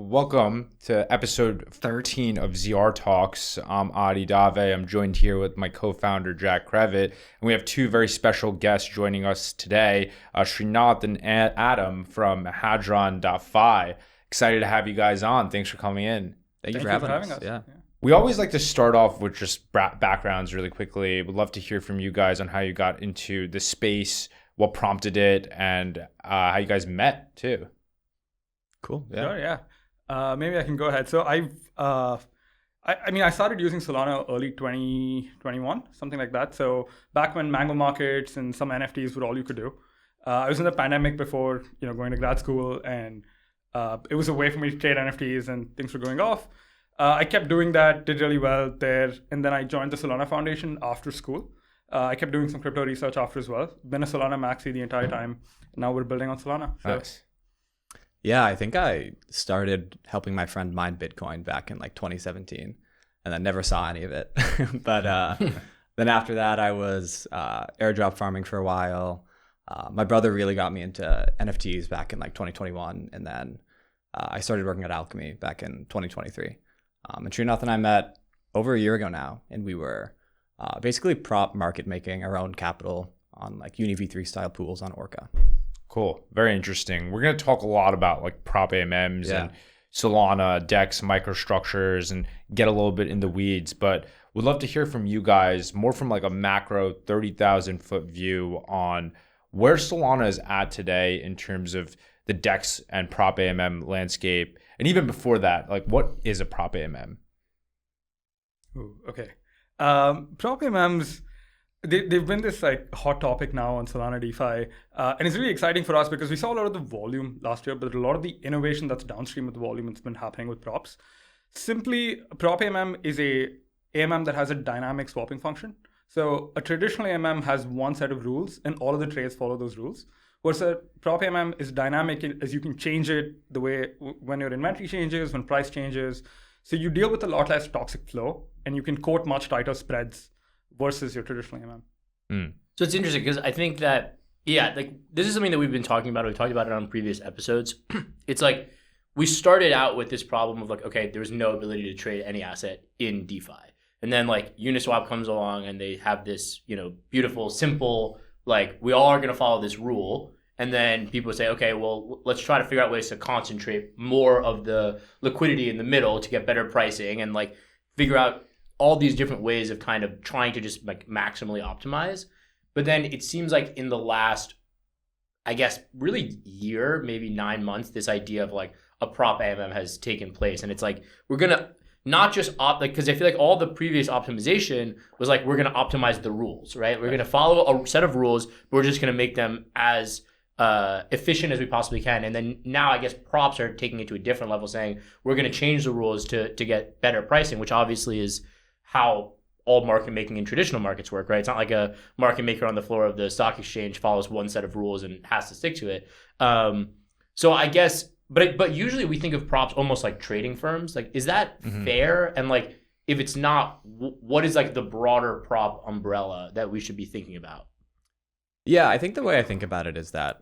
welcome to episode 13 of zrTalks. I'm Aditya. I'm joined here with my co-founder, Jack Krevitt, and we have two very special guests joining us today, Srinath and Adam from HadronFi. Excited to have you guys on. Thanks for coming in. Thank you for having us. Yeah. We always like to start off with just backgrounds really quickly. Would love to hear from you guys on how you got into the space, what prompted it, and how you guys met too. Cool. Yeah. Sure, maybe I can go ahead. So I started using Solana early 2021, something like that. So back when Mango Markets and some NFTs were all you could do. I was in the pandemic before, going to grad school, and it was a way for me to trade NFTs, and things were going off. I kept doing that, did really well there, and then I joined the Solana Foundation after school. I kept doing some crypto research after as well. Been a Solana maxi the entire time. Now we're building on Solana. So. Nice. Yeah, I think I started helping my friend mine Bitcoin back in 2017, and then never saw any of it. But then after that, I was airdrop farming for a while. My brother really got me into NFTs back in 2021, and then I started working at Alchemy back in 2023. And Srinath and I met over a year ago now, and we were basically prop market making our own capital on UniV3 style pools on Orca. Cool. Very interesting. We're going to talk a lot about Prop AMMs and Solana, DEX, microstructures, and get a little bit in the weeds. But we'd love to hear from you guys more from a macro 30,000 foot view on where Solana is at today in terms of the DEX and Prop AMM landscape. And even before that, what is a Prop AMM? Ooh, okay. Prop AMMs, they've been this hot topic now on Solana DeFi, and it's really exciting for us because we saw a lot of the volume last year, but a lot of the innovation that's downstream of the volume that's been happening with props. Simply, Prop AMM is a AMM that has a dynamic swapping function. So a traditional AMM has one set of rules, and all of the trades follow those rules. Whereas a Prop AMM is dynamic as you can change it the way when your inventory changes, when price changes. So you deal with a lot less toxic flow, and you can quote much tighter spreads versus your traditional AMM. So it's interesting because I think that, this is something that we've been talking about. We've talked about it on previous episodes. It's we started out with this problem of there's no ability to trade any asset in DeFi. And then Uniswap comes along and they have this, beautiful, simple, we all are going to follow this rule. And then people say, okay, well, let's try to figure out ways to concentrate more of the liquidity in the middle to get better pricing and figure out all these different ways of kind of trying to just maximally optimize. But then it seems in the last, I guess, really year, maybe 9 months, this idea of a Prop AMM has taken place. And it's we're going to not just because I feel all the previous optimization was we're going to optimize the rules, right? We're going to follow a set of rules, but we're just going to make them as efficient as we possibly can. And then now I guess props are taking it to a different level, saying we're going to change the rules to get better pricing, which obviously is how all market making in traditional markets work, right? It's not like a market maker on the floor of the stock exchange follows one set of rules and has to stick to it. So I guess, but usually we think of props almost like trading firms. Is that fair? And if it's not, what is the broader prop umbrella that we should be thinking about? Yeah, I think the way I think about it is that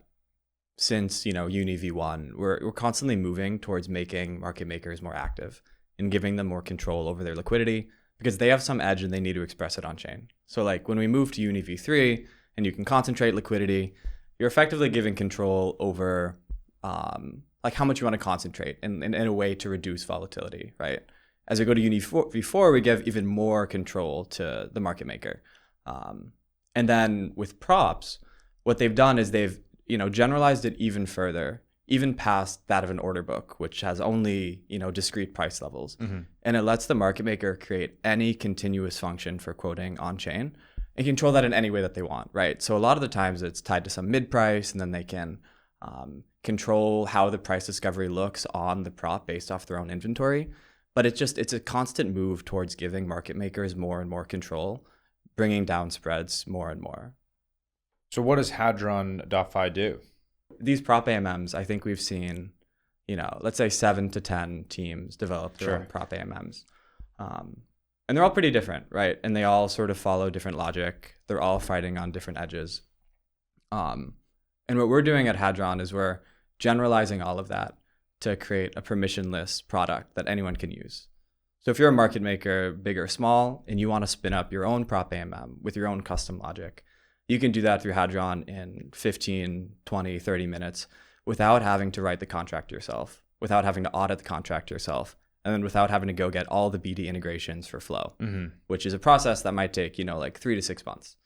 since, UniV1, we're constantly moving towards making market makers more active and giving them more control over their liquidity, because they have some edge and they need to express it on chain. So when we move to UniV3 and you can concentrate liquidity, you're effectively giving control over how much you want to concentrate in a way to reduce volatility, right? As we go to UniV4, we give even more control to the market maker. And then with props, what they've done is they've generalized it even further, even past that of an order book, which has only, discrete price levels. And it lets the market maker create any continuous function for quoting on chain and control that in any way that they want, right? So a lot of the times it's tied to some mid price, and then they can control how the price discovery looks on the prop based off their own inventory. But it's a constant move towards giving market makers more and more control, bringing down spreads more and more. So what does HadronFi do? These Prop AMMs, I think we've seen, let's say 7 to 10 teams develop their own Prop AMMs. And they're all pretty different, right? And they all sort of follow different logic. They're all fighting on different edges. And what we're doing at Hadron is we're generalizing all of that to create a permissionless product that anyone can use. So if you're a market maker, big or small, and you want to spin up your own Prop AMM with your own custom logic, you can do that through Hadron in 15, 20, 30 minutes without having to write the contract yourself, without having to audit the contract yourself, and then without having to go get all the BD integrations for Flow, which is a process that might take, like 3 to 6 months.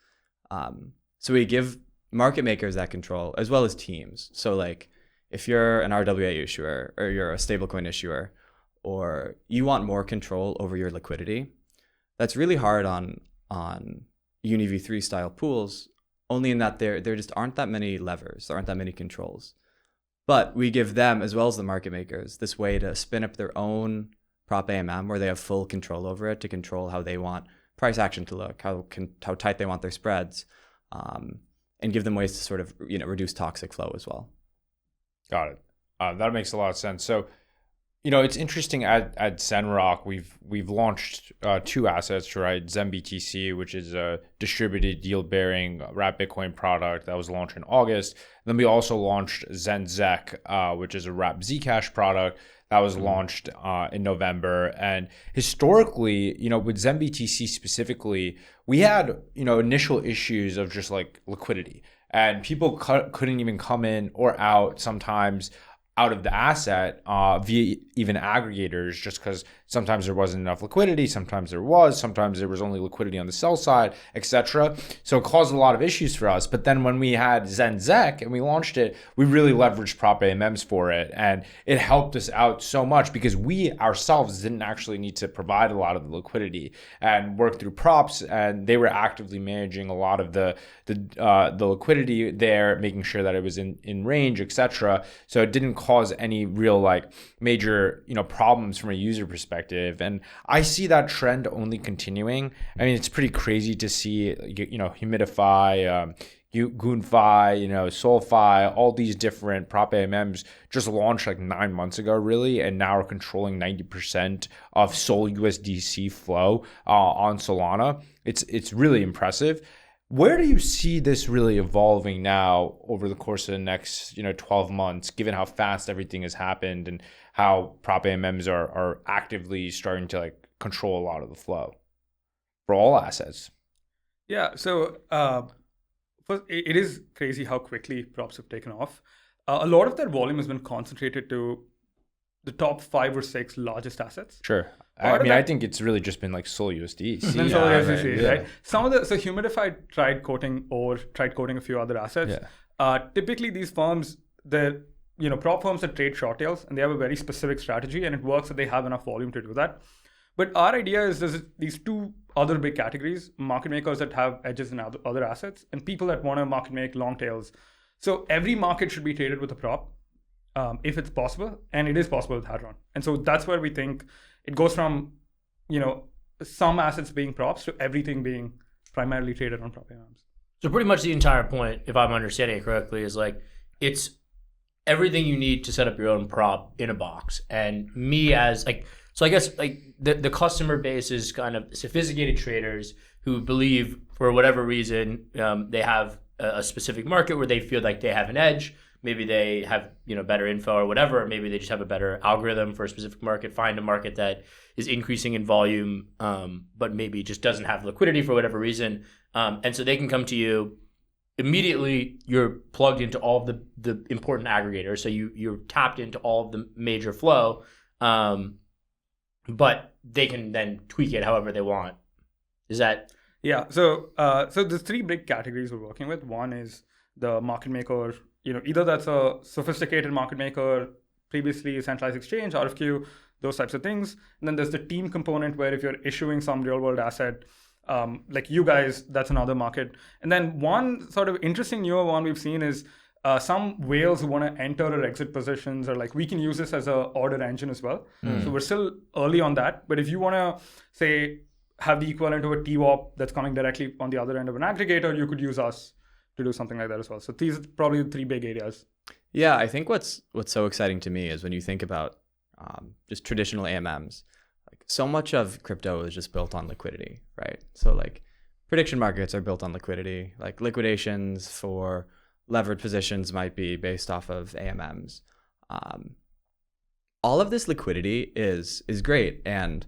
So we give market makers that control as well as teams. So like if you're an RWA issuer or you're a stablecoin issuer, or you want more control over your liquidity, that's really hard on UniV3 style pools, only in that there just aren't that many levers, there aren't that many controls. But we give them, as well as the market makers, this way to spin up their own Prop AMM where they have full control over it to control how they want price action to look, how tight they want their spreads, and give them ways to sort of reduce toxic flow as well. Got it. That makes a lot of sense. So, it's interesting at ZenRock, we've launched 2 assets, right? zenBTC, which is a distributed yield-bearing wrapped Bitcoin product that was launched in August. And then we also launched zenZec, which is a wrapped Zcash product that was launched in November. And historically, with zenBTC specifically, we had, initial issues of just like liquidity, and people couldn't even come in or out sometimes out of the asset via even aggregators, just because sometimes there wasn't enough liquidity, sometimes there was only liquidity on the sell side, etc. So it caused a lot of issues for us. But then when we had zenZec and we launched it, we really leveraged Prop AMMs for it, and it helped us out so much because we ourselves didn't actually need to provide a lot of the liquidity and work through props, and they were actively managing a lot of the liquidity there, making sure that it was in range, etc. So it didn't cause any real major problems from a user perspective. And I see that trend only continuing. I mean, it's pretty crazy to see Humidify, GoonFi, SolFi, all these different Prop AMMs just launched 9 months ago, really, and now are controlling 90% of Sol USDC flow on Solana. It's really impressive. Where do you see this really evolving now over the course of the next 12 months, given how fast everything has happened and how Prop AMMs are actively starting to control a lot of the flow for all assets? Yeah, so first, it is crazy how quickly props have taken off. A lot of that volume has been concentrated to the top 5 or 6 largest assets. Sure. I think it's really just been Sol USDC. Sol USDC, right? So Humidify tried quoting a few other assets. Yeah. Typically, these firms, they're prop firms that trade short tails, and they have a very specific strategy, and it works that they have enough volume to do that. But our idea is there's these 2 other big categories: market makers that have edges in other assets, and people that want to market make long tails. So every market should be traded with a prop. If it's possible, and it is possible with Hadron. And so that's where we think it goes from, some assets being props to everything being primarily traded on Prop AMMs. So pretty much the entire point, if I'm understanding it correctly, is it's everything you need to set up your own prop in a box. And me as so I guess the customer base is kind of sophisticated traders who believe for whatever reason they have a specific market where they feel like they have an edge. Maybe they have better info or whatever. Or maybe they just have a better algorithm for a specific market. Find a market that is increasing in volume, but maybe just doesn't have liquidity for whatever reason. And so they can come to you immediately. You're plugged into all of the important aggregators, so you're tapped into all of the major flow. But they can then tweak it however they want. Is that? Yeah. So there's 3 big categories we're working with. One is the market maker. Either that's a sophisticated market maker, previously centralized exchange, RFQ, those types of things. And then there's the team component where if you're issuing some real world asset, like you guys, that's another market. And then one sort of interesting newer one we've seen is some whales who want to enter or exit positions, or we can use this as a order engine as well. So we're still early on that. But if you want to say have the equivalent of a TWAP that's coming directly on the other end of an aggregator, you could use us to do something like that as well. So these are probably the 3 big areas. Yeah, I think what's so exciting to me is when you think about just traditional AMMs, so much of crypto is just built on liquidity, right? So prediction markets are built on liquidity. Liquidations for levered positions might be based off of AMMs. all of this liquidity is great, and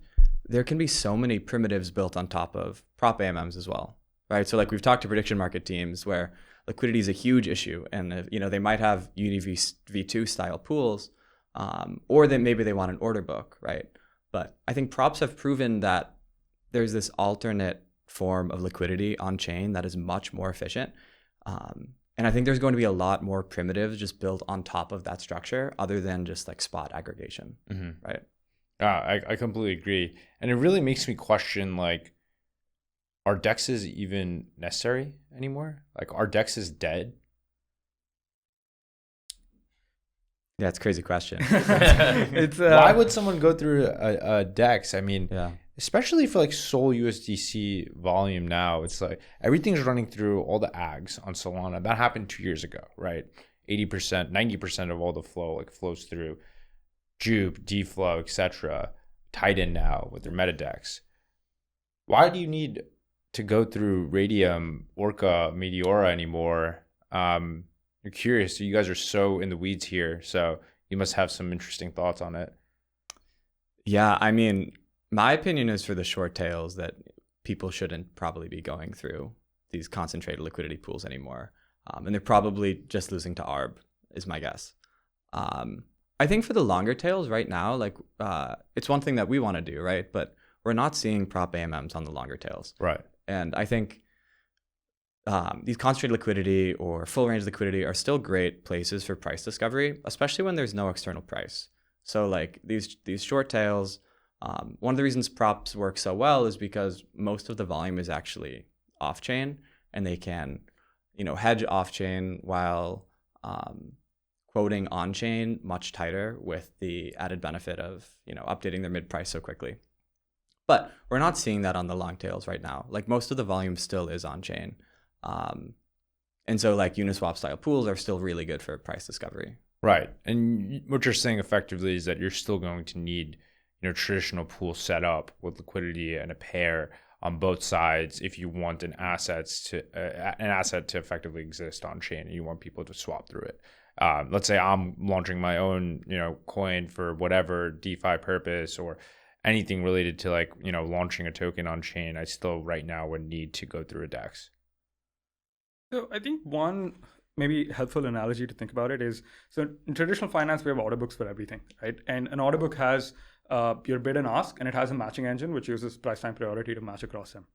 there can be so many primitives built on top of Prop AMMs as well, right? So like we've talked to prediction market teams where liquidity is a huge issue, and they might have UniV2 style pools, or then maybe they want an order book, right? But I think props have proven that there's this alternate form of liquidity on chain that is much more efficient. And I think there's going to be a lot more primitives just built on top of that structure other than just like spot aggregation, right? I completely agree. And it really makes me question, like, are DEXs even necessary anymore? Like, are DEXs dead? Yeah, it's a crazy question. Why would someone go through a DEX? I mean, yeah. Especially for like Sol USDC volume now, it's like everything's running through all the ags on Solana. That happened 2 years ago, right? 80%, 90% of all the flow like flows through Jupe, DFlow, etc. Titan now with their MetaDEX. Why do you need to go through Radium, Orca, Meteora anymore? I'm curious. You guys are so in the weeds here, so you must have some interesting thoughts on it. Yeah, I mean, my opinion is for the short tails that people shouldn't probably be going through these concentrated liquidity pools anymore. And they're probably just losing to ARB, is my guess. I think for the longer tails right now, like it's one thing that we want to do, right? But we're not seeing Prop AMMs on the longer tails. Right. And I think these concentrated liquidity or full range liquidity are still great places for price discovery, especially when there's no external price. So like these short tails, one of the reasons props work so well is because most of the volume is actually off chain, and they can, hedge off chain while quoting on chain much tighter with the added benefit of, updating their mid price so quickly. But we're not seeing that on the long tails right now. Like most of the volume still is on chain. And so like Uniswap style pools are still really good for price discovery. Right. And what you're saying effectively is that you're still going to need, traditional pool set up with liquidity and a pair on both sides if you want an asset to effectively exist on chain and you want people to swap through it. Let's say I'm launching my own, coin for whatever DeFi purpose or anything related to like, launching a token on chain. I still right now would need to go through a DEX. So I think one maybe helpful analogy to think about it is, so in traditional finance, we have order books for everything, right? And an order book has your bid and ask, and it has a matching engine, which uses price time priority to match across them.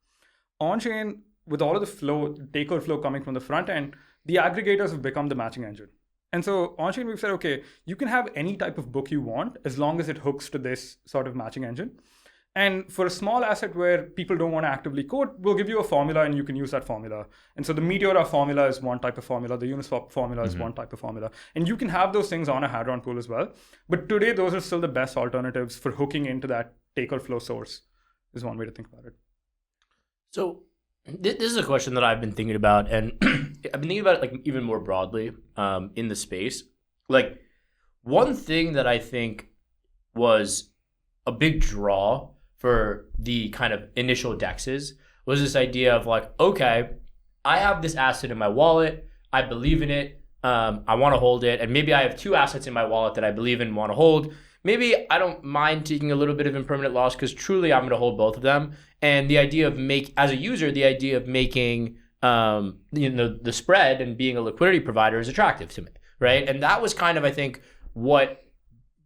On-chain, with all of the flow, takeover flow coming from the front end, the aggregators have become the matching engine. And so on-chain, we've said, okay, you can have any type of book you want as long as it hooks to this sort of matching engine. And for a small asset where people don't want to actively code, we'll give you a formula and you can use that formula. And so the Meteora formula is one type of formula. The Uniswap formula is one type of formula. And you can have those things on a Hadron pool as well. But today, those are still the best alternatives for hooking into that taker flow source is one way to think about it. So this is a question that I've been thinking about. And I've been thinking about it like even more broadly in the space. Like one thing that I think was a big draw for the kind of initial DEXs was this idea of like, okay, I have this asset in my wallet. I believe in it. I want to hold it. And maybe I have two assets in my wallet that I believe in and want to hold. Maybe I don't mind taking a little bit of impermanent loss because truly I'm going to hold both of them. And the idea of as a user, the idea of making, the spread and being a liquidity provider is attractive to me, right? And that was kind of, I think, what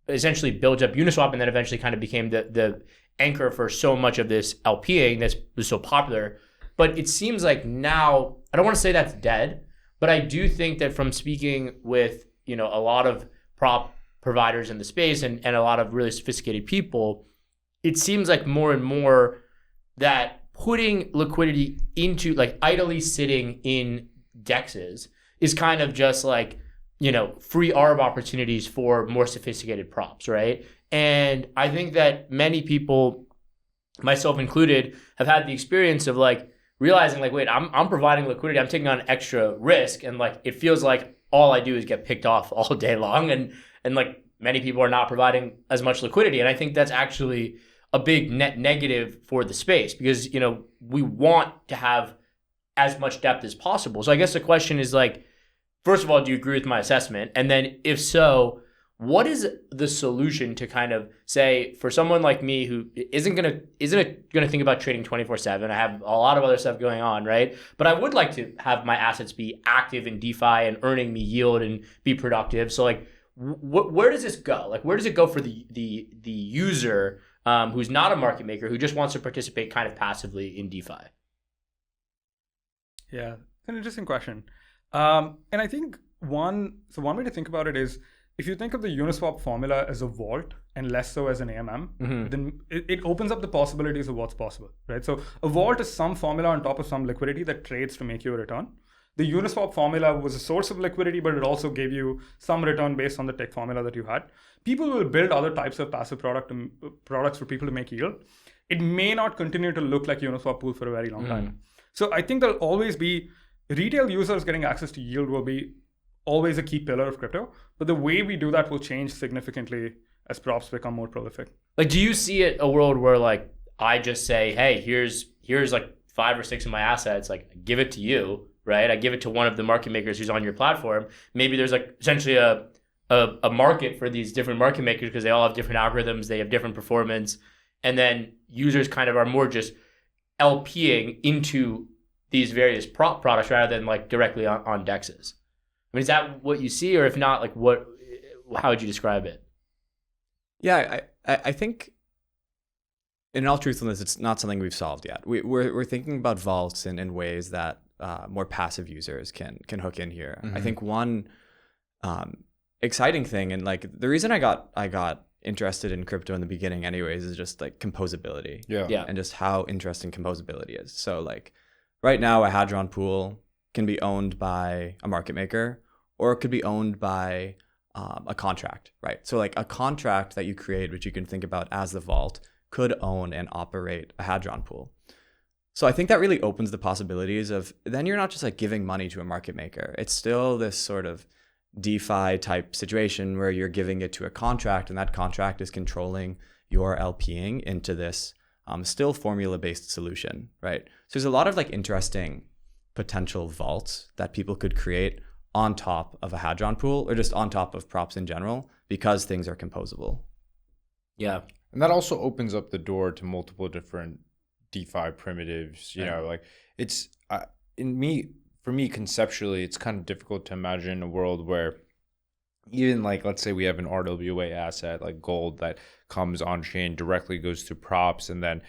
essentially built up Uniswap and then eventually kind of became the anchor for so much of this LPing that was so popular. But it seems like now, I don't want to say that's dead, but I do think that from speaking with, a lot of prop providers in the space and a lot of really sophisticated people, it seems like more and more that putting liquidity into like idly sitting in DEXs is kind of just like, free ARB opportunities for more sophisticated props, right? And I think that many people, myself included, have had the experience of like realizing like, wait, I'm providing liquidity, I'm taking on extra risk, and like it feels like all I do is get picked off all day long, and like many people are not providing as much liquidity. And I think that's actually a big net negative for the space because, we want to have as much depth as possible. So I guess the question is like, first of all, do you agree with my assessment? And then if so, what is the solution to kind of say for someone like me who isn't gonna think about trading 24/7? I have a lot of other stuff going on, right? But I would like to have my assets be active in DeFi and earning me yield and be productive. So like, where does this go? Like, where does it go for the user who's not a market maker who just wants to participate kind of passively in DeFi? Yeah, it's an interesting question. And I think one way to think about it is, if you think of the Uniswap formula as a vault and less so as an AMM, then it opens up the possibilities of what's possible, right? So a vault is some formula on top of some liquidity that trades to make you a return. The Uniswap formula was a source of liquidity, but it also gave you some return based on the tech formula that you had. People will build other types of passive products for people to make yield. It may not continue to look like Uniswap pool for a very long time. So I think there'll always be retail users getting access to yield will be always a key pillar of crypto, but the way we do that will change significantly as props become more prolific. Like, do you see it a world where like I just say, hey, here's like 5 or 6 of my assets, like give it to you, right? I give it to one of the market makers who's on your platform. Maybe there's like essentially a market for these different market makers because they all have different algorithms, they have different performance, and then users kind of are more just LPing into these various prop products rather than like directly on DEXs. I mean, is that what you see, or if not, like how would you describe it? Yeah, I think in all truthfulness, it's not something we've solved yet. We're thinking about vaults in ways that more passive users can hook in here. I think one exciting thing, and like the reason I got interested in crypto in the beginning anyways, is just like composability. Yeah. And just how interesting composability is. So like right now a Hadron pool can be owned by a market maker, or it could be owned by a contract, right? So like a contract that you create, which you can think about as the vault, could own and operate a Hadron pool. So I think that really opens the possibilities of, then you're not just like giving money to a market maker. It's still this sort of DeFi type situation where you're giving it to a contract, and that contract is controlling your LPing into this still formula-based solution, right? So there's a lot of like interesting potential vaults that people could create on top of a Hadron pool, or just on top of props in general, because things are composable. Yeah. And that also opens up the door to multiple different DeFi primitives. You know, like it's for me conceptually, it's kind of difficult to imagine a world where even like, let's say we have an RWA asset like gold that comes on chain, directly goes to props, and then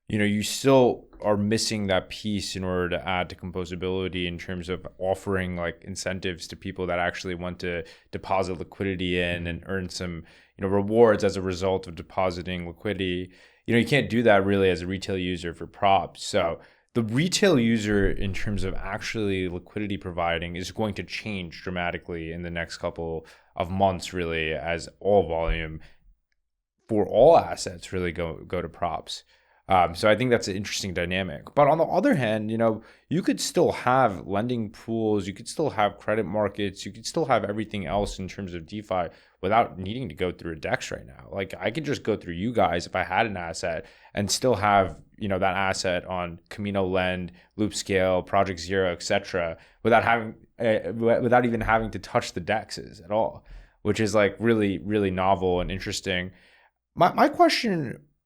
you still are missing that piece in order to add to composability in terms of offering like incentives to people that actually want to deposit liquidity in and earn some rewards as a result of depositing liquidity. You can't do that really as a retail user for props. So the retail user in terms of actually liquidity providing is going to change dramatically in the next couple of months, really, as all volume for all assets really go to props. So I think that's an interesting dynamic. But on the other hand, you could still have lending pools, you could still have credit markets, you could still have everything else in terms of DeFi without needing to go through a DEX right now. Like I could just go through you guys if I had an asset and still have, that asset on Camino Lend, Loopscale, Project Zero, etc., without even having to touch the DEXs at all, which is like really, really novel and interesting. My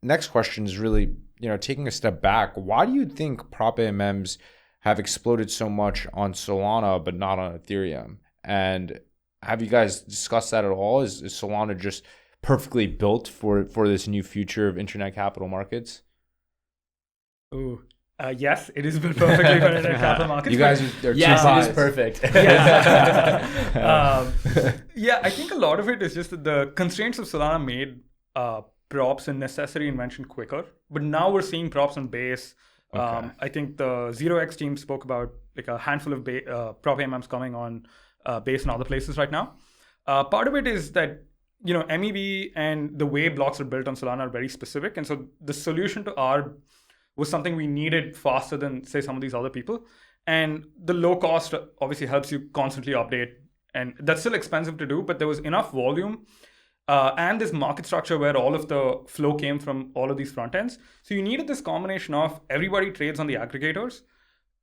next question is really, taking a step back, why do you think Prop AMMs have exploded so much on Solana but not on Ethereum? And have you guys discussed that at all? Is Solana just perfectly built for this new future of internet capital markets? Yes, it is built perfectly for internet capital markets. You guys are yes, it is perfect. Yeah, I think a lot of it is just that the constraints of Solana made props and necessary invention quicker, but now we're seeing props on base. Okay. I think the 0x team spoke about like a handful of Prop AMMs coming on base and other places right now. Part of it is that MEV and the way blocks are built on Solana are very specific, and so the solution to ARB was something we needed faster than say some of these other people. And the low cost obviously helps you constantly update, and that's still expensive to do, but there was enough volume and this market structure where all of the flow came from all of these front ends. So you needed this combination of everybody trades on the aggregators,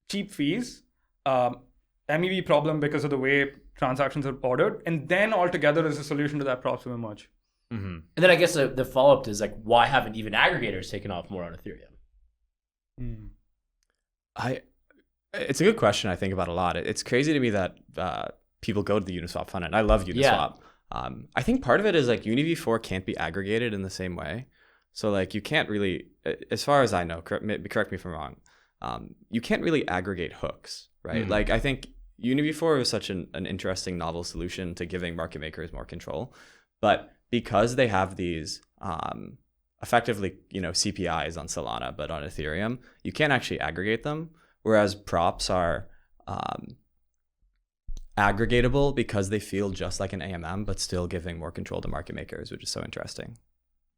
cheap fees, MEV problem because of the way transactions are ordered, and then altogether is a solution to that problem emerge. Mm-hmm. And then I guess the follow-up is like, why haven't even aggregators taken off more on Ethereum? It's a good question I think about a lot. It's crazy to me that people go to the Uniswap fund, and I love Uniswap. I think part of it is like UniV4 can't be aggregated in the same way. So like you can't really, as far as I know, correct me if I'm wrong, you can't really aggregate hooks, right? Like I think UniV4 is such an interesting novel solution to giving market makers more control. But because they have these effectively, CPIs on Solana, but on Ethereum, you can't actually aggregate them. Whereas props are aggregatable because they feel just like an AMM, but still giving more control to market makers, which is so interesting.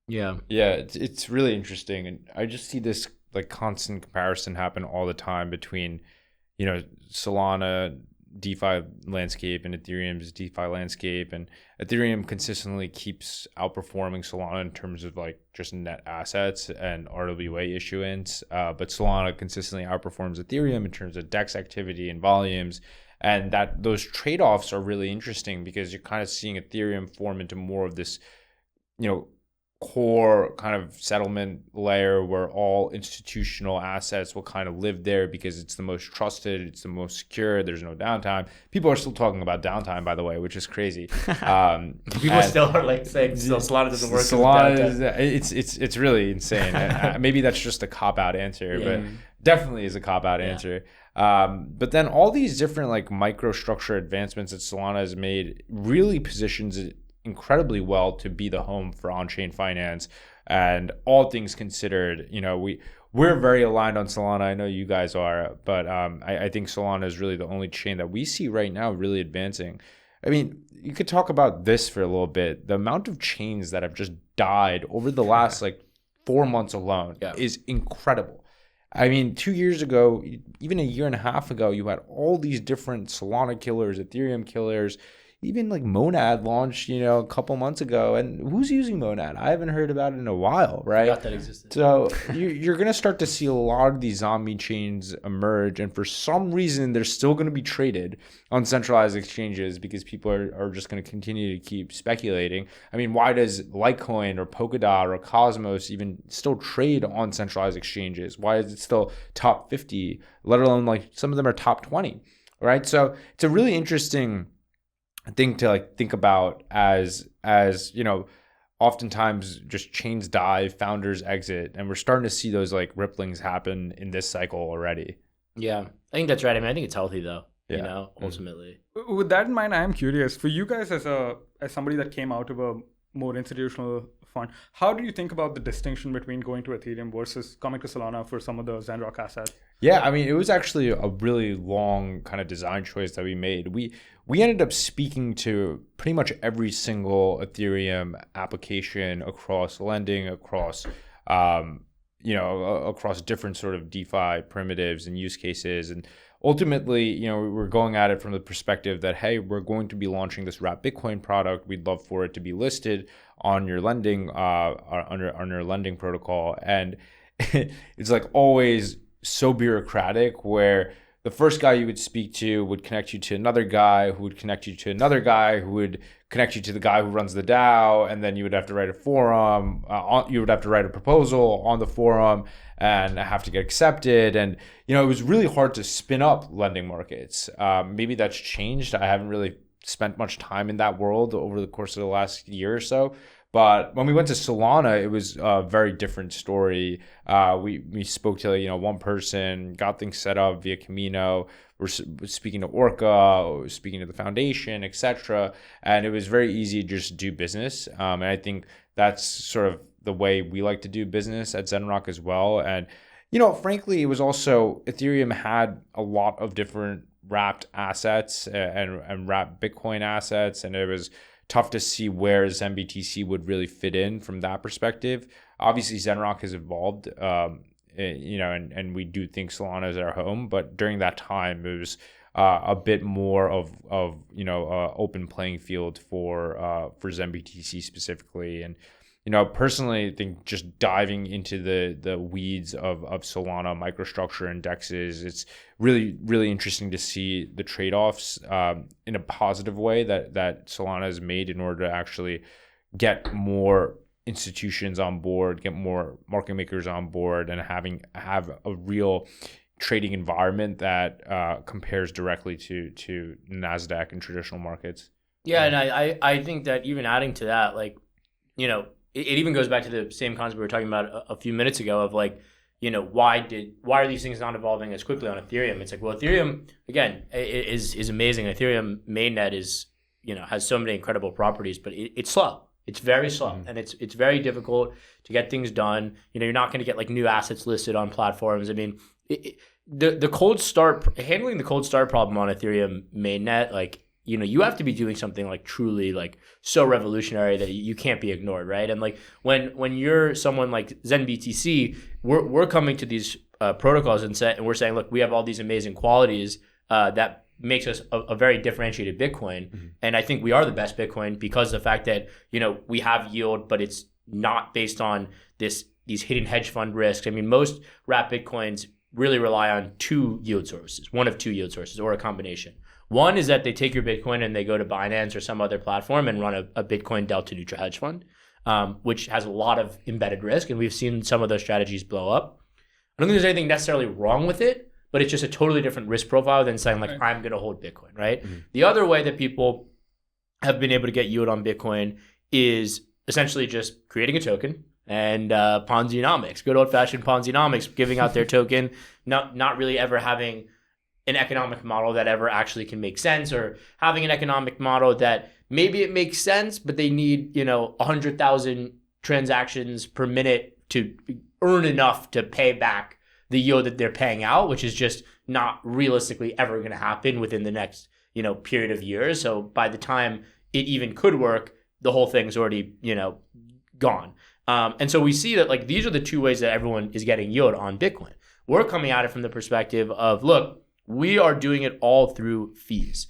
Yeah, it's really interesting, and I just see this like constant comparison happen all the time between, Solana DeFi landscape and Ethereum's DeFi landscape, and Ethereum consistently keeps outperforming Solana in terms of like just net assets and RWA issuance, but Solana consistently outperforms Ethereum in terms of DEX activity and volumes. And that those trade-offs are really interesting because you're kind of seeing Ethereum form into more of this, core kind of settlement layer where all institutional assets will kind of live there because it's the most trusted, it's the most secure, there's no downtime. People are still talking about downtime, by the way, which is crazy. People still are like saying Solana doesn't work. Solana it's really insane. Maybe that's just a cop-out answer, but definitely is a cop-out answer. But then all these different like microstructure advancements that Solana has made really positions it incredibly well to be the home for on-chain finance. And all things considered, we're very aligned on Solana. I know you guys are, but I think Solana is really the only chain that we see right now really advancing. I mean, you could talk about this for a little bit. The amount of chains that have just died over the last like 4 months alone is incredible. I mean, 2 years ago, even a year and a half ago, you had all these different Solana killers, Ethereum killers. Even like Monad launched, a couple months ago, and who's using Monad? I haven't heard about it in a while, right? I forgot that existed. So you're going to start to see a lot of these zombie chains emerge, and for some reason, they're still going to be traded on centralized exchanges because people are just going to continue to keep speculating. I mean, why does Litecoin or Polkadot or Cosmos even still trade on centralized exchanges? Why is it still top 50, let alone like some of them are top 20, right? So it's a really interesting thing to like think about as oftentimes just chains die, founders exit, and we're starting to see those like ripplings happen in this cycle already. Yeah, I think that's right. I mean, I think it's healthy though, ultimately. With that in mind, I am curious for you guys as somebody that came out of a more institutional fund, how do you think about the distinction between going to Ethereum versus coming to Solana for some of the zenRock assets? Yeah, I mean, it was actually a really long kind of design choice that we made. We ended up speaking to pretty much every single Ethereum application across lending, across across different sort of DeFi primitives and use cases. And ultimately, we're going at it from the perspective that, hey, we're going to be launching this wrapped Bitcoin product. We'd love for it to be listed on your lending on your lending protocol. And it's like always so bureaucratic where the first guy you would speak to would connect you to another guy who would connect you to another guy who would connect you to the guy who runs the DAO, and then you would have to write a forum. You would have to write a proposal on the forum and have to get accepted. And it was really hard to spin up lending markets. Maybe that's changed. I haven't really spent much time in that world over the course of the last year or so. But when we went to Solana, it was a very different story. We spoke to one person, got things set up via Camino. We're speaking to Orca, speaking to the foundation, etc. And it was very easy to just do business. And I think that's sort of the way we like to do business at zenRock as well. And frankly, it was also Ethereum had a lot of different wrapped assets and wrapped Bitcoin assets, and it was tough to see where zenBTC would really fit in from that perspective. Obviously, zenRock has evolved, and we do think Solana is our home. But during that time, it was a bit more of open playing field for zenBTC specifically. And personally I think just diving into the weeds of Solana microstructure and DEXs, it's really, really interesting to see the trade-offs in a positive way that Solana has made in order to actually get more institutions on board, get more market makers on board, and have a real trading environment that compares directly to NASDAQ and traditional markets. Yeah, and I think that even adding to that, like, it even goes back to the same concept we were talking about a few minutes ago of like, why are these things not evolving as quickly on Ethereum? It's like, well, Ethereum again is amazing. Ethereum mainnet is has so many incredible properties, but it's slow. It's very slow, and it's very difficult to get things done. You're not going to get like new assets listed on platforms. I mean, the cold start, handling the cold start problem on Ethereum mainnet, like, you have to be doing something like truly like so revolutionary that you can't be ignored, right? And like when you're someone like zenBTC, we're coming to these protocols and we're saying, look, we have all these amazing qualities that makes us a very differentiated Bitcoin. And I think we are the best Bitcoin because of the fact that we have yield, but it's not based on these hidden hedge fund risks. I mean, most wrap Bitcoins really rely on one of two yield sources or a combination. One is that they take your Bitcoin and they go to Binance or some other platform and run a Bitcoin delta neutral hedge fund, which has a lot of embedded risk. And we've seen some of those strategies blow up. I don't think there's anything necessarily wrong with it, but it's just a totally different risk profile than saying like, I'm going to hold Bitcoin, right? The other way that people have been able to get yield on Bitcoin is essentially just creating a token and Ponzi-nomics, good old fashioned Ponzi-nomics, giving out their token, not really ever having an economic model that ever actually can make sense, or having an economic model that maybe it makes sense, but they need, 100,000 transactions per minute to earn enough to pay back the yield that they're paying out, which is just not realistically ever going to happen within the next, period of years. So by the time it even could work, the whole thing's already, gone. And so we see that like these are the two ways that everyone is getting yield on Bitcoin. We're coming at it from the perspective of, look, we are doing it all through fees.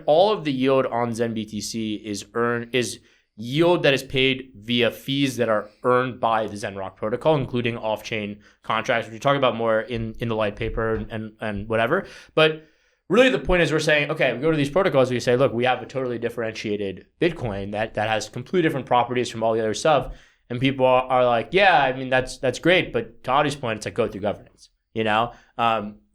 All of the yield on zenBTC is yield that is paid via fees that are earned by the ZenRock protocol, including off-chain contracts, which we talk about more in the light paper and whatever. But really the point is we're saying, okay, we go to these protocols, we say, look, we have a totally differentiated Bitcoin that has completely different properties from all the other stuff. And people are like, yeah, I mean, that's great. But to Adi's point, it's like go through governance,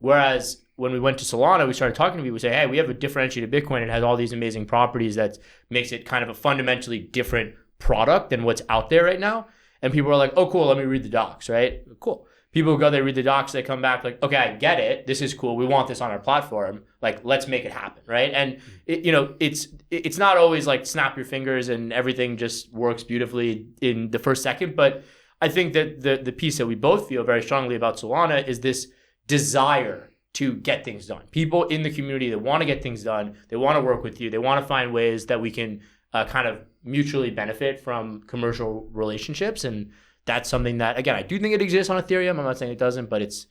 Whereas when we went to Solana, we started talking to people, we say, hey, we have a differentiated Bitcoin. It has all these amazing properties that makes it kind of a fundamentally different product than what's out there right now. And people are like, oh, cool, let me read the docs, right? Cool. People go, they read the docs, they come back like, okay, I get it. This is cool. We want this on our platform. Like, let's make it happen, right? And, it's not always like snap your fingers and everything just works beautifully in the first second. But I think that the piece that we both feel very strongly about Solana is this desire to get things done. People in the community that want to get things done, they want to work with you, they want to find ways that we can kind of mutually benefit from commercial relationships. And that's something that, again, I do think it exists on Ethereum. I'm not saying it doesn't, but it's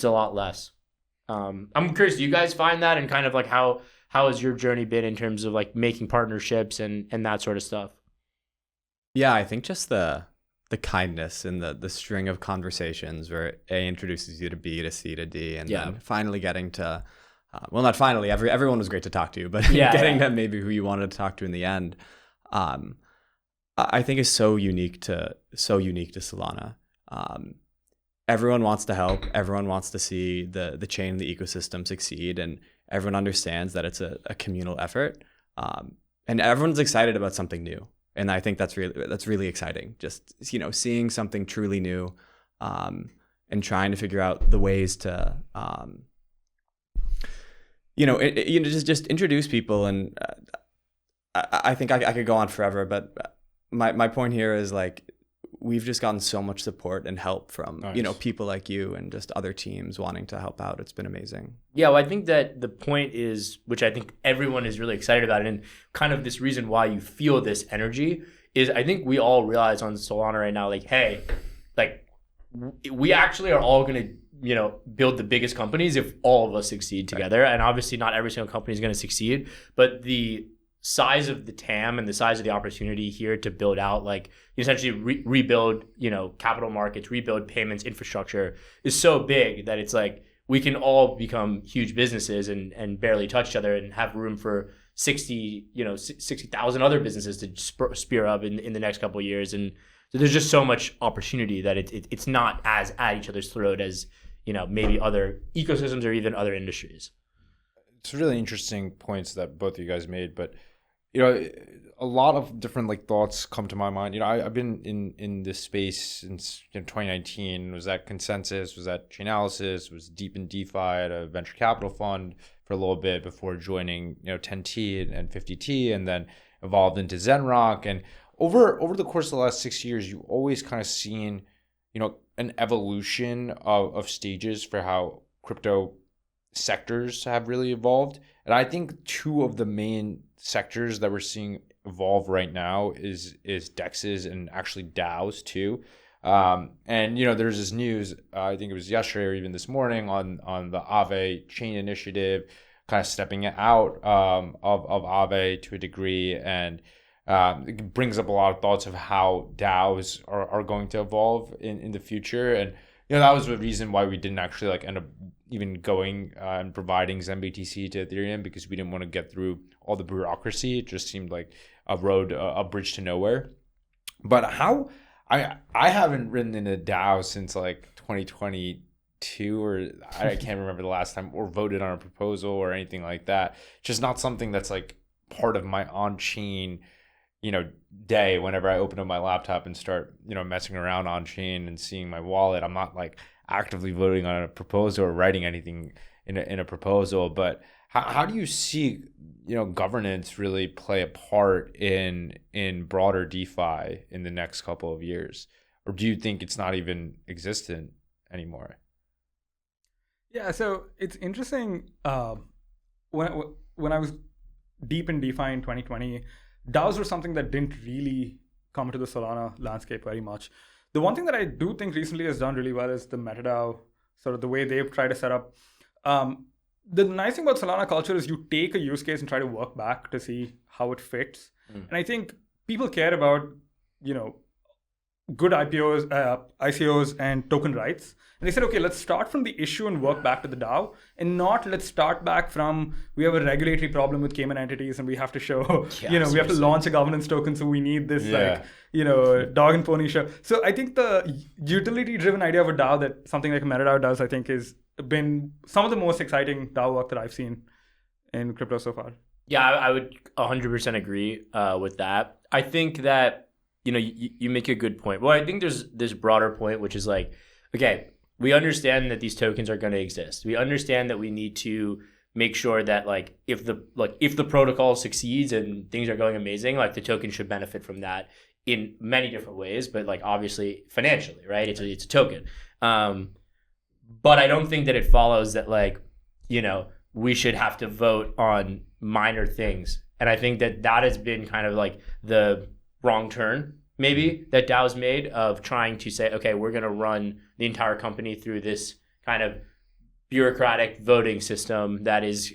a lot less. I'm curious, do you guys find that, and kind of like how has your journey been in terms of like making partnerships and that sort of stuff? Yeah, I think just the kindness and the string of conversations where A introduces you to B to C to D, and then finally getting to, well, not finally, everyone was great to talk to, but getting to maybe who you wanted to talk to in the end, I think is so unique to Solana. Everyone wants to help. Everyone wants to see the chain, the ecosystem succeed, and everyone understands that it's a communal effort. And everyone's excited about something new. And I think that's really exciting. Just, seeing something truly new, and trying to figure out the ways to, just introduce people. And I think I could go on forever, but my point here is like, we've just gotten so much support and help from, people like you and just other teams wanting to help out. It's been amazing. Yeah, well, I think that the point is, which I think everyone is really excited about, and kind of this reason why you feel this energy is, I think we all realize on Solana right now, like, hey, like we actually are all going to, build the biggest companies if all of us succeed together. Right. And obviously not every single company is going to succeed, but the size of the TAM and the size of the opportunity here to build out, like essentially rebuild, capital markets, rebuild payments infrastructure is so big that it's like we can all become huge businesses and barely touch each other and have room for 60,000 other businesses to spear up in the next couple of years. And so there's just so much opportunity that it's not as at each other's throat as, maybe other ecosystems or even other industries. It's really interesting points that both of you guys made, but a lot of different thoughts come to my mind. I've been in this space since 2019. Was at Consensus, was at Chainalysis, was deep in DeFi at a venture capital fund for a little bit before joining 10T and 50T, and then evolved into ZenRock. And over the course of the last 6 years, you've always kind of seen an evolution of stages for how crypto sectors have really evolved. And I think two of the main sectors that we're seeing evolve right now is DEXs and actually DAOs too. And there's this news, I think it was yesterday or even this morning on the Aave chain initiative, kind of stepping out of Aave to a degree, and it brings up a lot of thoughts of how DAOs are going to evolve in the future. And that was the reason why we didn't actually end up even going and providing zenBTC to Ethereum, because we didn't want to get through all the bureaucracy. It just seemed like a bridge to nowhere. But how I haven't written in a DAO since 2022, or I can't remember the last time, or voted on a proposal or anything like that. It's just not something that's part of my on-chain day. Whenever I open up my laptop and start messing around on chain and seeing my wallet, I'm not actively voting on a proposal or writing anything in a proposal. But how do you see governance really play a part in broader DeFi in the next couple of years, or do you think it's not even existent anymore? Yeah, so it's interesting. When I was deep in DeFi in 2020, DAOs were something that didn't really come to the Solana landscape very much. The one thing that I do think recently has done really well is the MetaDAO, sort of the way they've tried to set up. The nice thing about Solana culture is you take a use case and try to work back to see how it fits. And I think people care about, good ICOs and token rights. And they said, okay, let's start from the issue and work back to the DAO, and not let's start back from, we have a regulatory problem with Cayman entities and we have to show, we have to launch a governance token. So we need this dog and pony show. So I think the utility driven idea of a DAO that something like a MetaDAO does, I think has been some of the most exciting DAO work that I've seen in crypto so far. Yeah, I would 100% agree with that. I think that, you make a good point. Well, I think there's this broader point, which is okay, we understand that these tokens are going to exist. We understand that we need to make sure that if the protocol succeeds and things are going amazing, the token should benefit from that in many different ways, but obviously financially, right? It's a token. But I don't think that it follows that we should have to vote on minor things. And I think that has been kind of the wrong turn maybe that DAO's made, of trying to say, okay, we're going to run the entire company through this kind of bureaucratic voting system that is,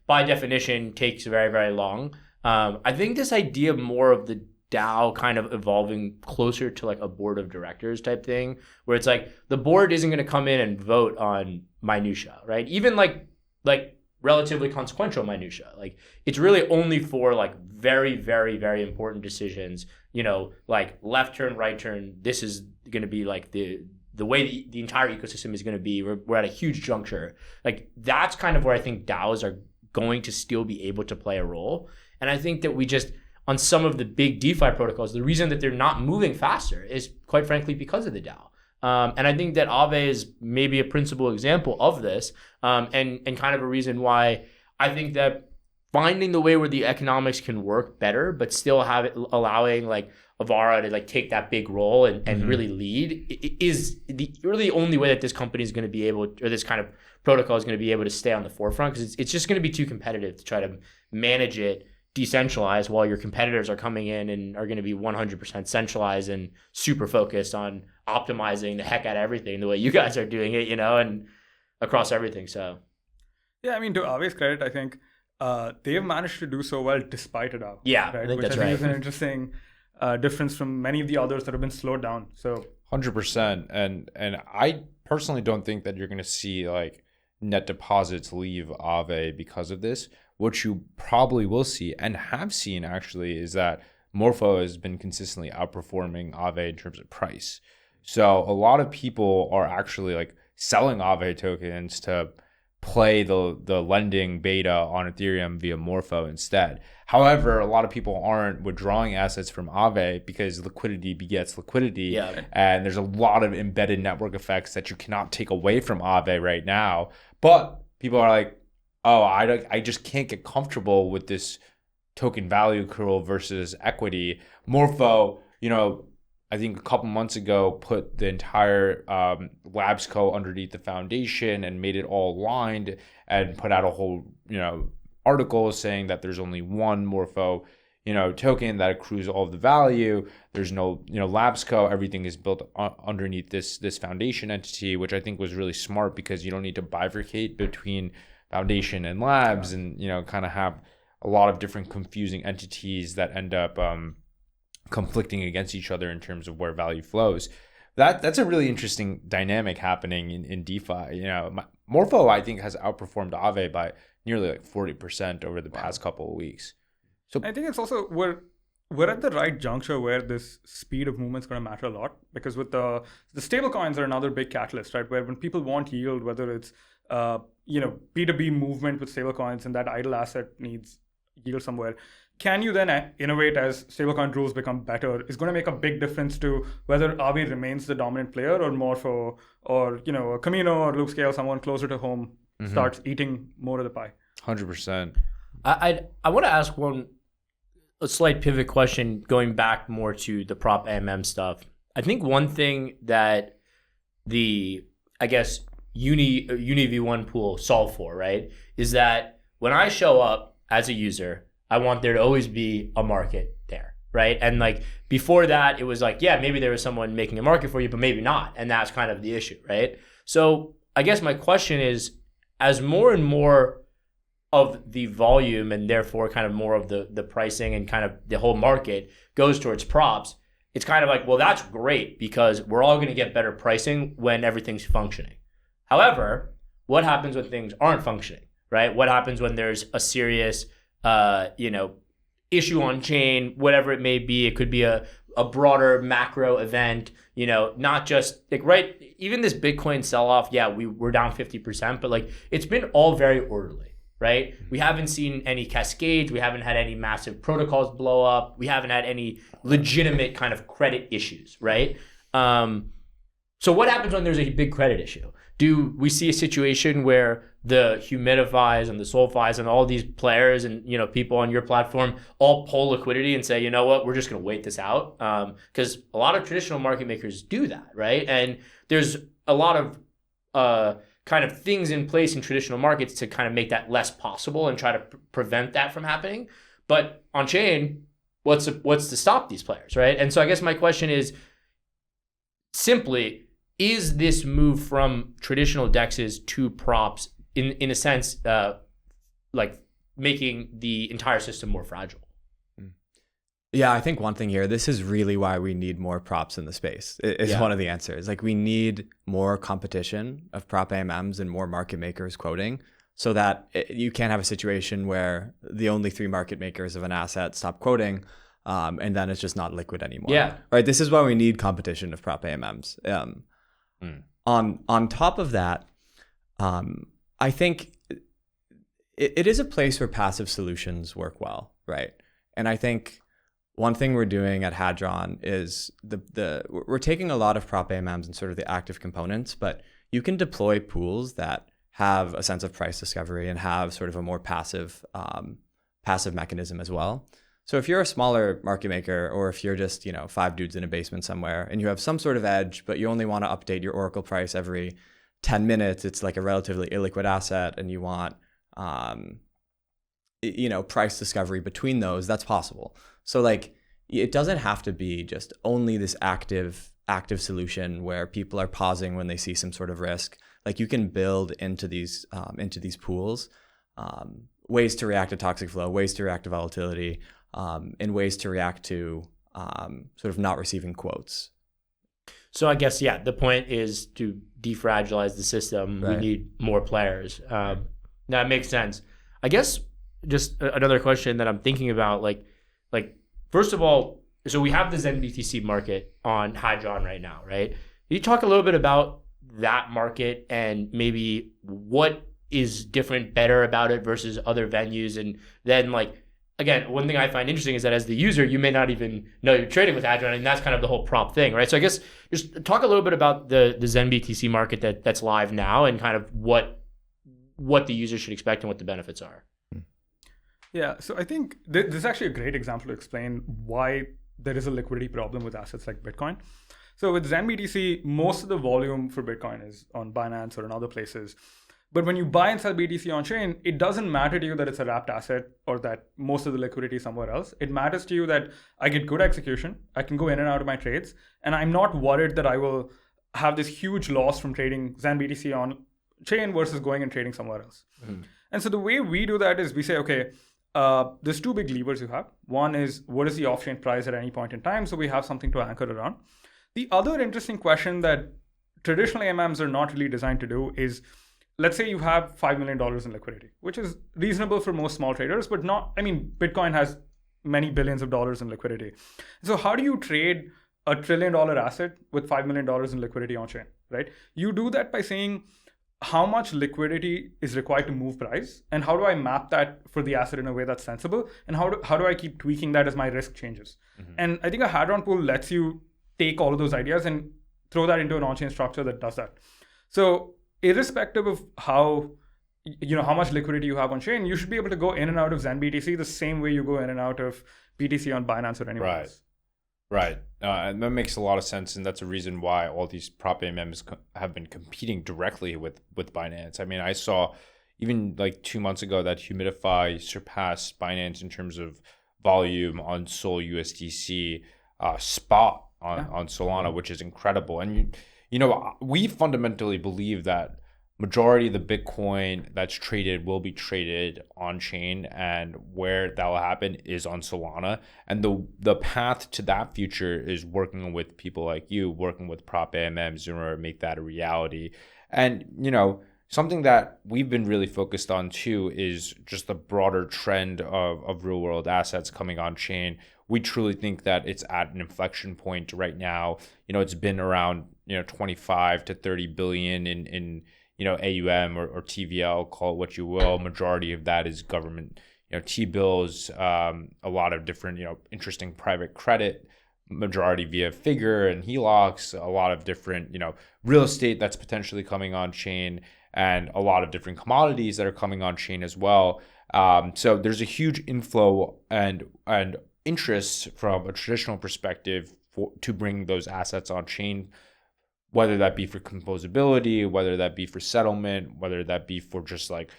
by definition takes very, very long. I think this idea more of the DAO kind of evolving closer to a board of directors type thing, where it's the board isn't going to come in and vote on minutia, right? Even relatively consequential minutia. It's really only for very, very, very important decisions, left turn, right turn. This is going to be the way the entire ecosystem is going to be. We're at a huge juncture. That's kind of where I think DAOs are going to still be able to play a role. And I think that we just, on some of the big DeFi protocols, the reason that they're not moving faster is quite frankly because of the DAO. And I think that Aave is maybe a principal example of this, and kind of a reason why I think that finding the way where the economics can work better, but still have it allowing Avara to take that big role and really lead is the really only way that this company is going to be able, or this kind of protocol is going to be able to stay on the forefront, because it's just going to be too competitive to try to manage it decentralized while your competitors are coming in and are going to be 100% centralized and super focused on optimizing the heck out of everything the way you guys are doing it, and across everything. So, yeah, I mean, to Aave's credit, I think they've managed to do so well despite a DAO. Yeah, right? I think Which that's I think right. is an interesting difference from many of the others that have been slowed down. So 100%. And I personally don't think that you're going to see like net deposits leave Aave because of this. What you probably will see and have seen actually is that Morpho has been consistently outperforming Aave in terms of price. So a lot of people are actually like selling Aave tokens to play the lending beta on Ethereum via Morpho instead. However, a lot of people aren't withdrawing assets from Aave because liquidity begets liquidity. Yeah. And there's a lot of embedded network effects that you cannot take away from Aave right now. But people are like, oh, I just can't get comfortable with this token value curl versus equity. Morpho, I think a couple months ago put the entire Labs Co underneath the foundation and made it all aligned and put out a whole, article saying that there's only one Morpho, token that accrues all of the value. There's no, Labs Co. Everything is built underneath this foundation entity, which I think was really smart because you don't need to bifurcate between foundation and labs and, kind of have a lot of different confusing entities that end up conflicting against each other in terms of where value flows. That's a really interesting dynamic happening in DeFi. Morpho, I think, has outperformed Aave by nearly like 40% over the past couple of weeks. So I think it's also we're at the right juncture where this speed of movement is going to matter a lot, because with the stable coins are another big catalyst, right? Where when people want yield, whether it's B2B movement with stable coins and that idle asset needs yield somewhere, can you then innovate as stablecoin rules become better is going to make a big difference to whether Aave remains the dominant player or Morpho or a Camino or Loopscale, someone closer to home starts eating more of the pie. 100%. I want to ask a slight pivot question going back more to the Prop AMM stuff. I think one thing that the, I guess, Uni V1 pool solve for, right, is that when I show up as a user, I want there to always be a market there, right? And like before that, it was like, yeah, maybe there was someone making a market for you, but maybe not. And that's kind of the issue, right? So I guess my question is, as more and more of the volume and therefore kind of more of the pricing and kind of the whole market goes towards props, it's kind of like, well, that's great because we're all going to get better pricing when everything's functioning. However, what happens when things aren't functioning, right? What happens when there's a serious issue on chain, whatever it may be? It could be a broader macro event, not just like, right, even this Bitcoin sell-off, yeah, we're down 50%, but like it's been all very orderly, right? We haven't seen any cascades. We haven't had any massive protocols blow up. We haven't had any legitimate kind of credit issues, right? So what happens when there's a big credit issue? Do we see a situation where the Humidifies and the Solfies and all these players and people on your platform all pull liquidity and say, you know what, we're just going to wait this out? Because a lot of traditional market makers do that, right? And there's a lot of kind of things in place in traditional markets to kind of make that less possible and try to prevent that from happening. But on chain, what's to stop these players, right? And so I guess my question is simply, is this move from traditional DEXs to props in a sense like making the entire system more fragile? Yeah, I think one thing here, this is really why we need more props in the space, is one of the answers. Like we need more competition of Prop AMMs and more market makers quoting so that you can't have a situation where the only 3 market makers of an asset stop quoting and then it's just not liquid anymore. Yeah. Right. This is why we need competition of Prop AMMs. On top of that, I think it is a place where passive solutions work well, right? And I think one thing we're doing at Hadron is we're taking a lot of Prop AMMs and sort of the active components, but you can deploy pools that have a sense of price discovery and have sort of a more passive mechanism as well. So if you're a smaller market maker, or if you're just 5 dudes in a basement somewhere and you have some sort of edge, but you only want to update your Oracle price every 10 minutes, it's like a relatively illiquid asset, and you want price discovery between those, that's possible. So like it doesn't have to be just only this active solution where people are pausing when they see some sort of risk. Like you can build into these pools ways to react to toxic flow, ways to react to volatility, and ways to react to sort of not receiving quotes. So I guess, yeah, the point is to defragilize the system. Right. We need more players. That makes sense. I guess just another question that I'm thinking about, like first of all, so we have the zenBTC market on Hadron right now, right? Can you talk a little bit about that market and maybe what is different, better about it versus other venues? And then, like, again, one thing I find interesting is that as the user, you may not even know you're trading with Hadron, and that's kind of the whole prop thing, right? So I guess just talk a little bit about the zenBTC market that's live now and kind of what the user should expect and what the benefits are. Yeah, so I think this is actually a great example to explain why there is a liquidity problem with assets like Bitcoin. So with zenBTC, most of the volume for Bitcoin is on Binance or in other places. But when you buy and sell BTC on chain, it doesn't matter to you that it's a wrapped asset or that most of the liquidity is somewhere else. It matters to you that I get good execution, I can go in and out of my trades, and I'm not worried that I will have this huge loss from trading zenBTC on chain versus going and trading somewhere else. Mm-hmm. And so the way we do that is we say, okay, there's two big levers you have. One is, what is the off-chain price at any point in time? So we have something to anchor around. The other interesting question that traditional AMMs are not really designed to do is, let's say you have $5 million in liquidity, which is reasonable for most small traders, but not, I mean, Bitcoin has many billions of dollars in liquidity. So how do you trade a $1 trillion asset with $5 million in liquidity on chain, right? You do that by saying, how much liquidity is required to move price, and how do I map that for the asset in a way that's sensible, and how do I keep tweaking that as my risk changes? Mm-hmm. And I think a Hadron pool lets you take all of those ideas and throw that into an on-chain structure that does that. So irrespective of how much liquidity you have on chain, you should be able to go in and out of zenBTC the same way you go in and out of BTC on Binance or anywhere else. Right. And that makes a lot of sense. And that's a reason why all these Prop AMMs have been competing directly with Binance. I mean, I saw even like 2 months ago that HumidiFi surpassed Binance in terms of volume on Sol USDC spot on Solana, which is incredible. And, we fundamentally believe that majority of the Bitcoin that's traded will be traded on chain, and where that will happen is on Solana. And the path to that future is working with people like you, working with Prop AMMs in order to make that a reality. And, something that we've been really focused on too is just the broader trend of real world assets coming on chain. We truly think that it's at an inflection point right now. It's been around, 25 to 30 billion in AUM or TVL, call it what you will. Majority of that is government, T-bills, a lot of different, interesting private credit, majority via Figure and HELOCs, a lot of different, real estate that's potentially coming on chain, and a lot of different commodities that are coming on chain as well. So there's a huge inflow and interest from a traditional perspective to bring those assets on chain, whether that be for composability, whether that be for settlement, whether that be for just like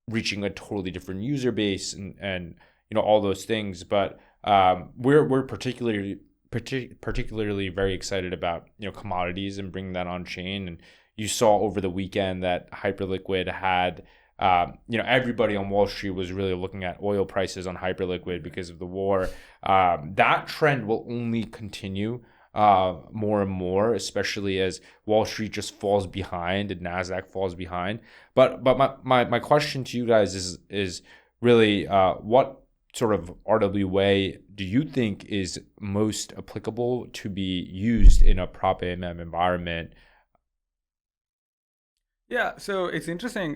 reaching a totally different user base and all those things. But we're particularly very excited about commodities and bringing that on chain. And you saw over the weekend that HyperLiquid had everybody on Wall Street was really looking at oil prices on HyperLiquid because of the war. That trend will only continue more and more, especially as Wall Street just falls behind and NASDAQ falls behind. But my question to you guys is really what sort of RWA do you think is most applicable to be used in a Prop AMM environment? Yeah, so it's interesting.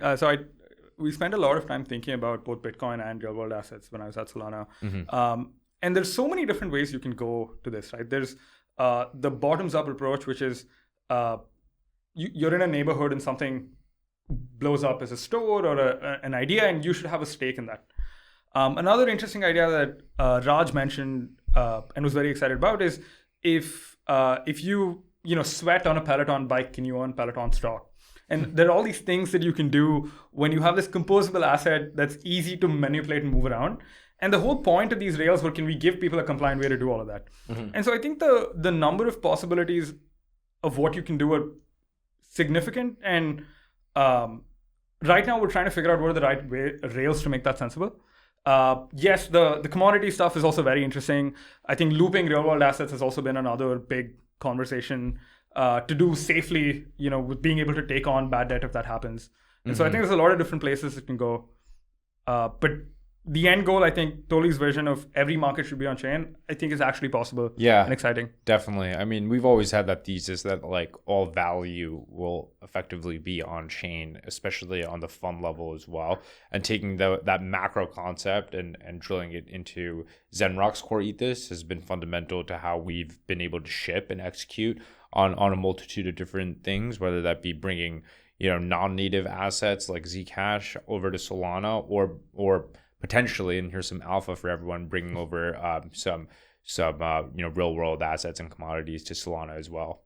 We spent a lot of time thinking about both Bitcoin and real world assets when I was at Solana. Mm-hmm. And there's so many different ways you can go to this, right? There's the bottoms up approach, which is you're in a neighborhood and something blows up as a store or an idea, and you should have a stake in that. Another interesting idea that Raj mentioned and was very excited about is if you sweat on a Peloton bike, can you earn Peloton stock? And there are all these things that you can do when you have this composable asset that's easy to manipulate and move around. And the whole point of these rails were, can we give people a compliant way to do all of that? Mm-hmm. And so I think the number of possibilities of what you can do are significant. And right now we're trying to figure out what are the right rails to make that sensible. Yes, the commodity stuff is also very interesting. I think looping real world assets has also been another big conversation to do safely, with being able to take on bad debt if that happens. And so I think there's a lot of different places it can go. But the end goal, I think, Toli's vision of every market should be on chain, I think is actually possible. Yeah, and exciting. Definitely. I mean, we've always had that thesis that like all value will effectively be on chain, especially on the fund level as well. And taking that macro concept and drilling it into zenRock's core ethos has been fundamental to how we've been able to ship and execute on a multitude of different things, whether that be bringing non-native assets like Zcash over to Solana or potentially, and here's some alpha for everyone, bringing over some real world assets and commodities to Solana as well.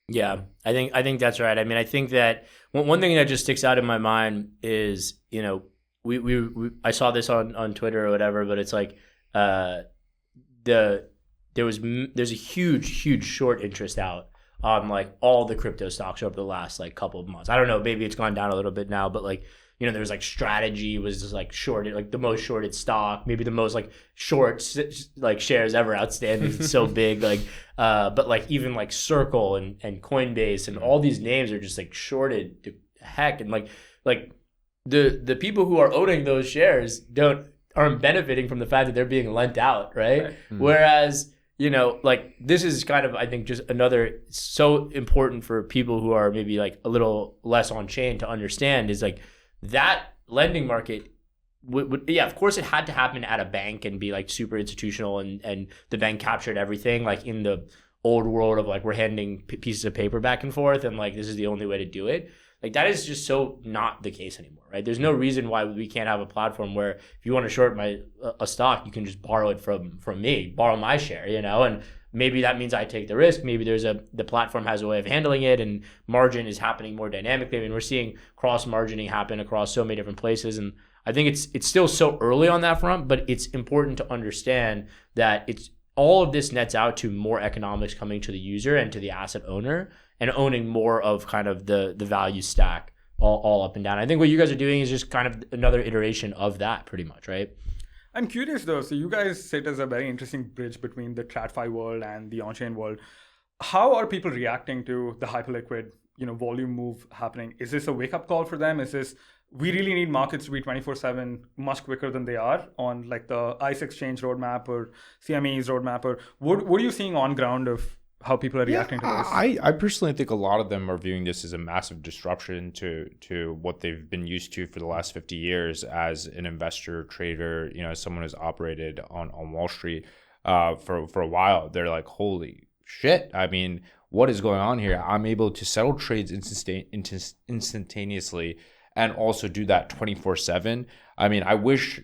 Yeah, I think that's right. I mean, I think that one thing that just sticks out in my mind is, I saw this on Twitter or whatever, but it's like there's a huge short interest out on like all the crypto stocks over the last like couple of months. I don't know, maybe it's gone down a little bit now, but like, there's like strategy was just like shorted, like the most shorted stock, maybe the most like short like shares ever outstanding. It's so big, like, but like even like Circle and Coinbase and all these names are just like shorted to heck, and like the people who are owning those shares aren't benefiting from the fact that they're being lent out, right? Whereas like this is kind of, I think, just another so important for people who are maybe like a little less on chain to understand is like that lending market would of course it had to happen at a bank and be like super institutional and the bank captured everything like in the old world of like we're handing pieces of paper back and forth and like this is the only way to do it. Like that is just so not the case anymore, right? There's no reason why we can't have a platform where if you want to short a stock, you can just borrow it from me, borrow my share, and maybe that means I take the risk. Maybe the platform has a way of handling it and margin is happening more dynamically. I mean, we're seeing cross margining happen across so many different places. And I think it's still so early on that front, but it's important to understand that it's all of this nets out to more economics coming to the user and to the asset owner and owning more of kind of the value stack all up and down. I think what you guys are doing is just kind of another iteration of that pretty much, right? I'm curious though, so you guys sit as a very interesting bridge between the TradFi world and the on-chain world. How are people reacting to the HyperLiquid, volume move happening? Is this a wake-up call for them? Is this, we really need markets to be 24/7 much quicker than they are on like the ICE exchange roadmap or CME's roadmap? Or what are you seeing on ground of how people are reacting to this? I personally think a lot of them are viewing this as a massive disruption to what they've been used to for the last 50 years as an investor, trader, as someone who's operated on Wall Street for a while. They're like, holy shit. I mean, what is going on here? I'm able to settle trades instantaneously and also do that 24/7. I mean, I wish,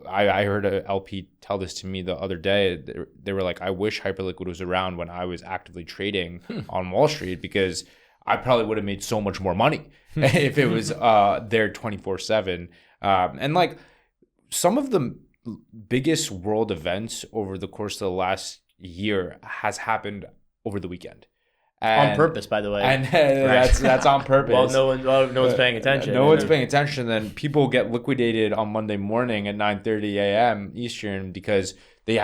I heard a LP tell this to me the other day. They were like, I wish HyperLiquid was around when I was actively trading on Wall Street because I probably would have made so much more money if it was there 24/7. And like some of the biggest world events over the course of the last year has happened over the weekend. On purpose, by the way. And that's on purpose. Well, no one's paying attention. No one's paying attention. Then people get liquidated on Monday morning at 9:30 a.m. Eastern because they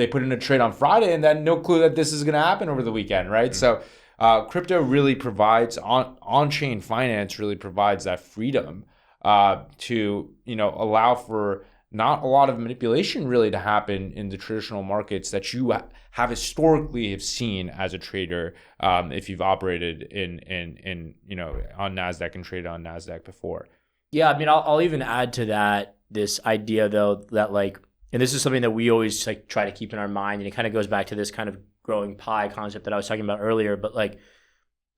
put in a trade on Friday and they had no clue that this is going to happen over the weekend, right? Mm-hmm. So crypto really provides, on-chain finance really provides that freedom to, allow for not a lot of manipulation really to happen in the traditional markets that you have historically seen as a trader if you've operated in on NASDAQ and traded on NASDAQ before. Yeah, I mean, I'll even add to that this idea though that like, and this is something that we always like try to keep in our mind, and it kind of goes back to this kind of growing pie concept that I was talking about earlier. But like,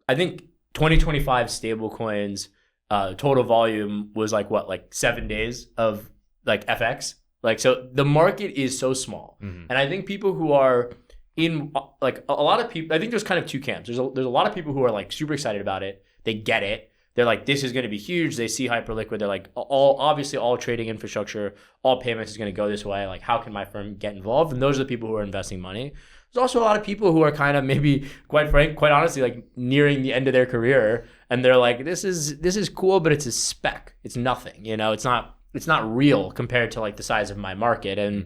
I think 2025 stablecoins total volume was like 7 days of like FX. Like, so the market is so small. Mm-hmm. And I think people who are in like a lot of people, I think there's kind of two camps. There's a lot of people who are like super excited about it. They get it. they're like, this is going to be huge. They see HyperLiquid. They're like, all trading infrastructure, all payments is going to go this way. Like, how can my firm get involved? And those are the people who are investing money. There's also a lot of people who are kind of maybe, quite honestly, like nearing the end of their career, and they're like, this is cool, but it's a speck. It's nothing. It's not real compared to like the size of my market. And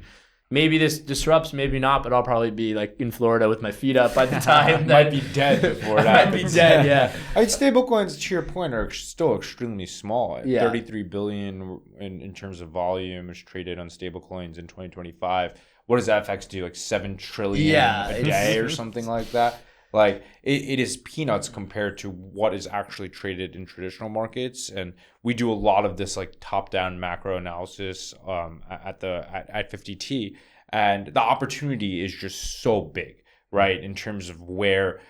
maybe this disrupts, maybe not, but I'll probably be like in Florida with my feet up by the time might be dead before might that. be dead, yeah. I mean, stablecoins, to your point, are still extremely small. Yeah. 33 billion in terms of volume is traded on stablecoins in 2025. What does FX do? Like 7 trillion a day or something like that? Like it is peanuts compared to what is actually traded in traditional markets. And we do a lot of this like top-down macro analysis at 50T, and the opportunity is just so big, right? In terms of where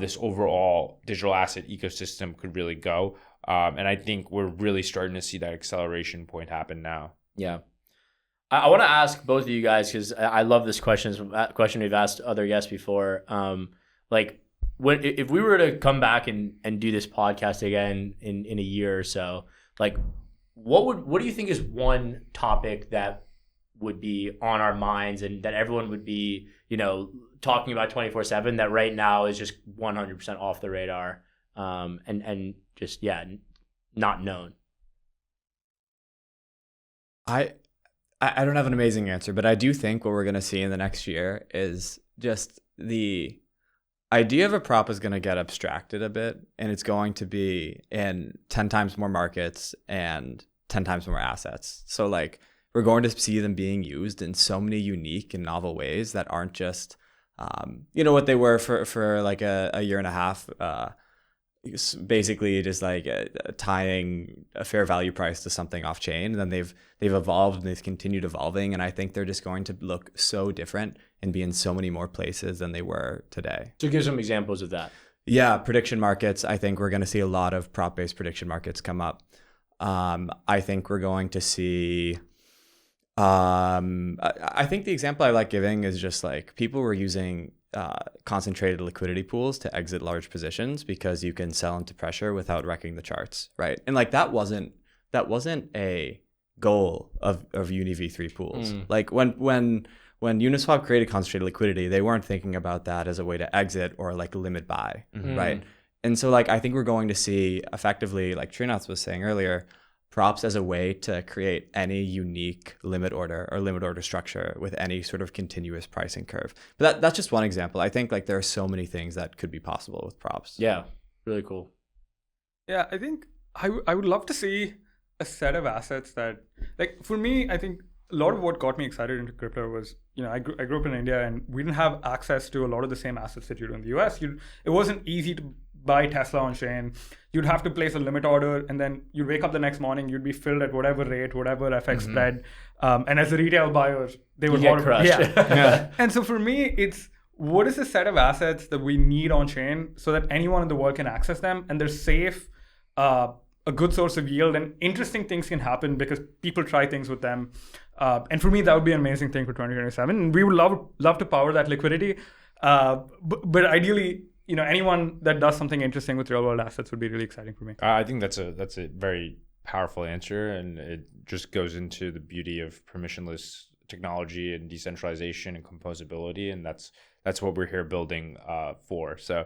this overall digital asset ecosystem could really go. And I think we're really starting to see that acceleration point happen now. Yeah. I want to ask both of you guys, because I love this question we've asked other guests before. Like, if we were to come back and do this podcast again in a year or so, like, what do you think is one topic that would be on our minds and that everyone would be, talking about 24/7 that right now is just 100% off the radar, and just not known? I don't have an amazing answer, but I do think what we're going to see in the next year is just the idea of a prop is going to get abstracted a bit, and it's going to be in 10 times more markets and 10 times more assets. So like we're going to see them being used in so many unique and novel ways that aren't just, what they were for like a year and a half, basically just like tying a fair value price to something off chain. And then they've evolved and they've continued evolving. And I think they're just going to look so different and be in so many more places than they were today. So give some examples of that. Yeah, prediction markets. I think we're going to see a lot of prop-based prediction markets come up. I think we're going to see, I think the example I like giving is just like people were using concentrated liquidity pools to exit large positions because you can sell into pressure without wrecking the charts, right? And like that wasn't a goal of Uni v3 pools. Like when Uniswap created concentrated liquidity, they weren't thinking about that as a way to exit or like limit buy, right? And so like I think we're going to see effectively, like Srinath was saying earlier, props as a way to create any unique limit order structure with any sort of continuous pricing curve. But that's just one example. I think like there are so many things that could be possible with props. Yeah, really cool. Yeah, I think I would love to see a set of assets that, like for me, I think a lot of what got me excited into crypto was, I grew up in India and we didn't have access to a lot of the same assets that you do in the US. It wasn't easy to buy Tesla on chain. You'd have to place a limit order and then you'd wake up the next morning, you'd be filled at whatever rate, whatever FX spread. And as a retail buyer, they would get crushed. Yeah. And so for me, it's what is the set of assets that we need on chain so that anyone in the world can access them and they're safe, a good source of yield, and interesting things can happen because people try things with them. And for me, that would be an amazing thing for 2027. And we would love to power that liquidity. But ideally, anyone that does something interesting with real world assets would be really exciting for me. I think that's a very powerful answer, and it just goes into the beauty of permissionless technology and decentralization and composability, and that's what we're here building for. So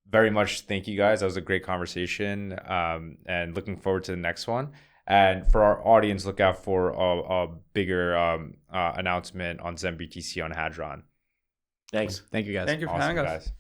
very much thank you guys. That was a great conversation, and looking forward to the next one. And for our audience, look out for a bigger announcement on zenBTC on Hadron. Thanks. Thank you guys. Thank you for having us. Guys.